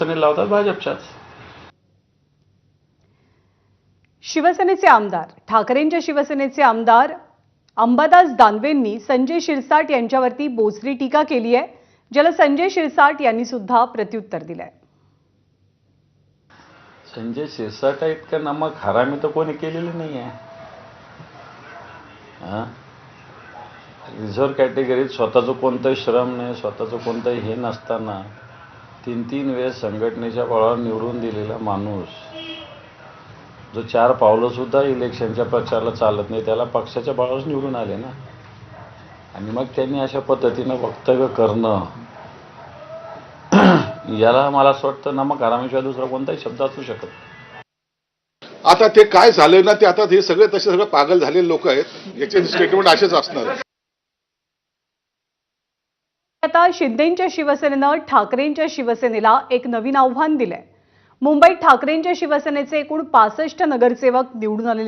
अडचणी लावतात भाजपच्याच. शिवसेनेचे आमदार ठाकरेंच्या शिवसेनेचे आमदार अंबादास दानवेंनी संजय शिरसाट यांच्यावरती बोचरी टीका केली आहे, ज्याला संजय शिरसाट यांनी सुद्धा प्रत्युत्तर दिलंय. संजय शिरसाट इतकं नमक हरामी तर कोणी केलेली नाही आहे. रिझर्व्ह कॅटेगरीत स्वतःचं कोणतंही श्रम नाही, स्वतःचं कोणतंही हे नसताना 3-3 वेळेस संघटनेच्या बळावर निवडून दिलेला माणूस, जो 4 पावलं सुद्धा इलेक्शनच्या प्रचाराला चालत नाही, त्याला पक्षाच्या बळावरच निवडून आले ना. आणि मग त्यांनी अशा पद्धतीनं वक्तव्य करणं, याला मला असं वाटतं नमक हरामीशिवाय दुसरा कोणताही शब्द असू शकत. आता ते काय झालं ना, ते आता हे सगळे तसे सगळे पागल झालेले लोक आहेत. याचे स्टेटमेंट असेच असणार. आता शिंदेंच्या शिवसेनेनं ठाकरेंच्या शिवसेनेला एक नवीन आव्हान दिलंय. मुंबईत ठाकरेंच्या शिवसेनेचे एकूण 65 नगरसेवक निवडून आलेले